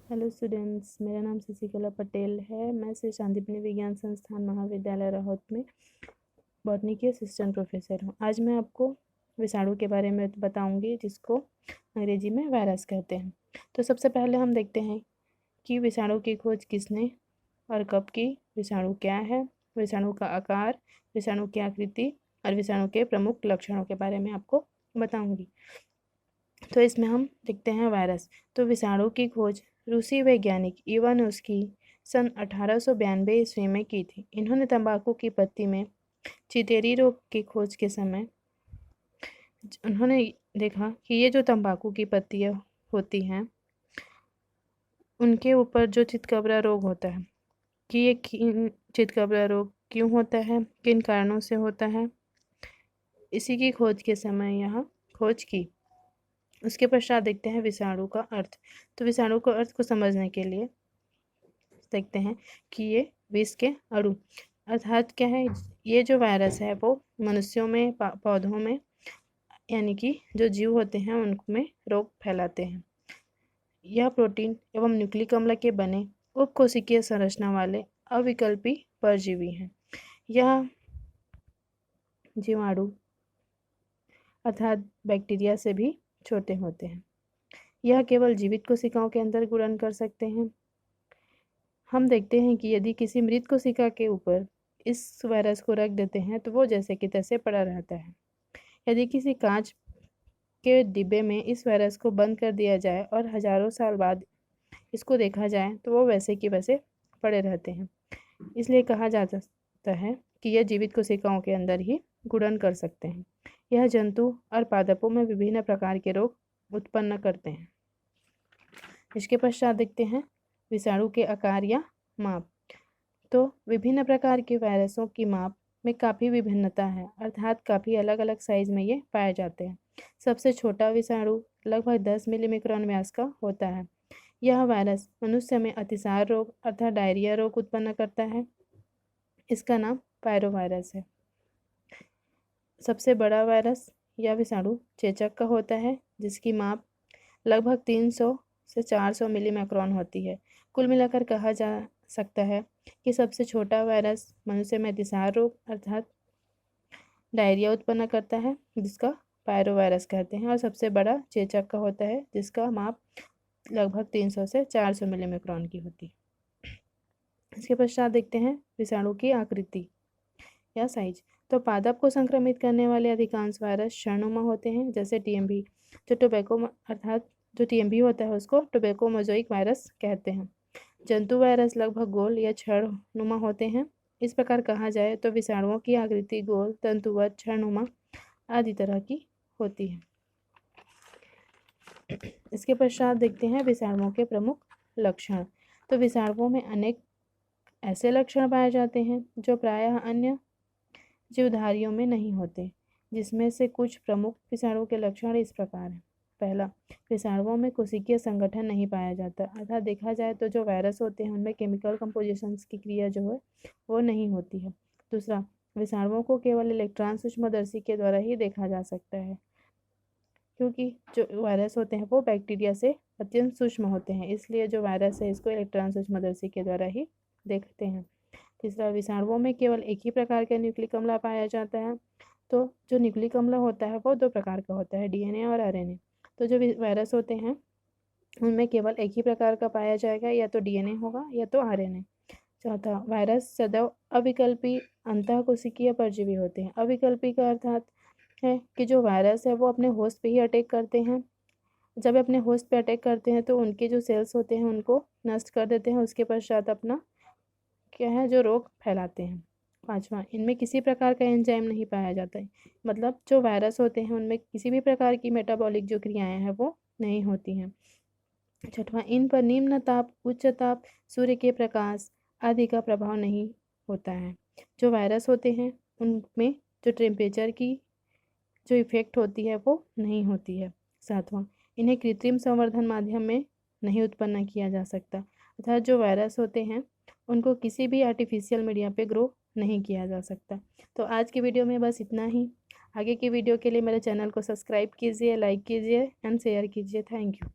Hello students, मेरा नाम शशिकला पटेल है। मैं श्री शांतिपनी विज्ञान संस्थान महाविद्यालय राहोत में बॉटनी की असिस्टेंट प्रोफेसर हूँ। आज मैं आपको विषाणु के बारे में बताऊंगी, जिसको अंग्रेजी में वायरस कहते हैं। तो सबसे पहले हम देखते हैं कि विषाणु की खोज किसने और कब की, विषाणु क्या है, विषाणु का आकार, विषाणु की आकृति और विषाणु के प्रमुख लक्षणों के बारे में आपको बताऊंगी। तो इसमें हम देखते हैं वायरस। तो विषाणु की खोज रूसी वैज्ञानिक इवानोस्की सन 1892 ईस्वी में की थी। इन्होंने तंबाकू की पत्ती में चितेरी रोग की खोज के समय उन्होंने देखा कि ये जो तंबाकू की पत्तियां होती हैं, उनके ऊपर जो चितकबरा रोग होता है, कि ये चितकबरा रोग क्यों होता है, किन कारणों से होता है, इसी की खोज के समय यहाँ खोज की। उसके पश्चात देखते हैं विषाणु का अर्थ। तो विषाणु का अर्थ को समझने के लिए देखते हैं कि ये विष के अणु अर्थात क्या है। ये जो वायरस है वो मनुष्यों में, पौधों में, यानी कि जो जीव होते हैं उनमें रोग फैलाते हैं। यह प्रोटीन एवं न्यूक्लिक अम्ल के बने उपकोशिकीय संरचना वाले अविकल्पी परजीवी हैं। यह जीवाणु अर्थात बैक्टीरिया से भी छोटे होते हैं। यह केवल जीवित कोशिकाओं के अंदर गुणन कर सकते हैं। हम देखते हैं कि यदि किसी मृत कोशिका के ऊपर इस वायरस को रख देते हैं तो वो जैसे कि तैसे पड़ा रहता है। यदि किसी कांच के डिब्बे में इस वायरस को बंद कर दिया जाए और हजारों साल बाद इसको देखा जाए तो वो वैसे कि वैसे पड़े रहते हैं। इसलिए कहा जाता है कि यह जीवित कोशिकाओं के अंदर ही गुणन कर सकते हैं। यह जंतु और पादपों में विभिन्न प्रकार के रोग उत्पन्न करते हैं। इसके पश्चात देखते हैं विषाणु के आकार या माप। तो विभिन्न प्रकार के वायरसों की माप में काफ़ी विभिन्नता है, अर्थात काफ़ी अलग अलग साइज में ये पाए जाते हैं। सबसे छोटा विषाणु लगभग 10 मिलीमिक्रॉन व्यास का होता है। यह वायरस मनुष्य में अतिसार रोग अर्थात डायरिया रोग उत्पन्न करता है। इसका नाम पायरोवायरस है। सबसे बड़ा वायरस या विषाणु चेचक का होता है, जिसकी माप लगभग 300 से 400 मिलीमाइक्रॉन होती है। कुल मिलाकर कहा जा सकता है कि सबसे छोटा वायरस मनुष्य में अतिसार रोग अर्थात डायरिया उत्पन्न करता है, जिसका पायरोवायरस कहते हैं, और सबसे बड़ा चेचक का होता है, जिसका माप लगभग 300 से 400 मिलीमाइक्रॉन की होती है। इसके पश्चात देखते हैं विषाणु की आकृति या साइज। तो पादप को संक्रमित करने वाले अधिकांश वायरस क्षणनुमा होते हैं, जैसे टीएमवी। जो टोबैको अर्थात जो टीएमवी होता है उसको टोबैको मोज़ाइक वायरस कहते हैं। जंतु वायरस लगभग गोल या क्षणनुमा होते हैं। इस प्रकार कहा जाए तो विषाणुओं की आकृति गोल, तंतुवत, क्षणनुमा आदि तरह की होती है। इसके पश्चात देखते हैं विषाणुओं के प्रमुख लक्षण। तो विषाणुओं में अनेक ऐसे लक्षण पाए जाते हैं जो प्रायः अन्य जीवधारियों में नहीं होते, जिसमें से कुछ प्रमुख विषाणु के लक्षण इस प्रकार हैं। पहला, विषाणुओं में कोशिकीय संगठन नहीं पाया जाता, अर्थात देखा जाए तो जो वायरस होते हैं उनमें केमिकल कंपोजिशंस की क्रिया जो है वो नहीं होती है। दूसरा, विषाणुओं को केवल इलेक्ट्रॉन सूक्ष्मदर्शी के द्वारा ही देखा जा सकता है, क्योंकि जो वायरस होते हैं वो बैक्टीरिया से अत्यंत सूक्ष्म होते हैं, इसलिए जो वायरस है इसको इलेक्ट्रॉन सूक्ष्मदर्शी के द्वारा ही देखते हैं। तीसरा, विषाणुओं में केवल एक ही प्रकार का न्यूक्लिक अम्ल पाया जाता है। तो जो न्यूक्लिक अम्ल होता है वो दो प्रकार का होता है, डीएनए और आरएनए। तो जो वायरस होते हैं उनमें केवल एक ही प्रकार का पाया जाएगा, या तो डीएनए होगा या तो आरएनए। चौथा, वायरस सदैव अविकल्पी अंतःकोशिकीय परजीवी होते हैं। अविकल्पी का अर्थात है कि जो वायरस है वो अपने होस्ट पे ही अटैक करते हैं। जब अपने होस्ट पे अटैक करते हैं तो उनके जो सेल्स होते हैं उनको नष्ट कर देते हैं। उसके पश्चात अपना क्या है जो रोग फैलाते हैं। पांचवा, इनमें किसी प्रकार का एंजाइम नहीं पाया जाता है, मतलब जो वायरस होते हैं उनमें किसी भी प्रकार की मेटाबॉलिक जो क्रियाएं हैं वो नहीं होती हैं। छठवां, इन पर निम्न ताप, उच्च ताप, सूर्य के प्रकाश आदि का प्रभाव नहीं होता है। जो वायरस होते हैं उनमें जो टेम्परेचर की जो इफेक्ट होती है वो नहीं होती है। सातवां, इन्हें कृत्रिम संवर्धन माध्यम में नहीं उत्पन्न किया जा सकता, अर्थात जो वायरस होते हैं उनको किसी भी आर्टिफिशियल मीडिया पे ग्रो नहीं किया जा सकता। तो आज की वीडियो में बस इतना ही। आगे की वीडियो के लिए मेरे चैनल को सब्सक्राइब कीजिए, लाइक कीजिए एंड शेयर कीजिए। Thank you.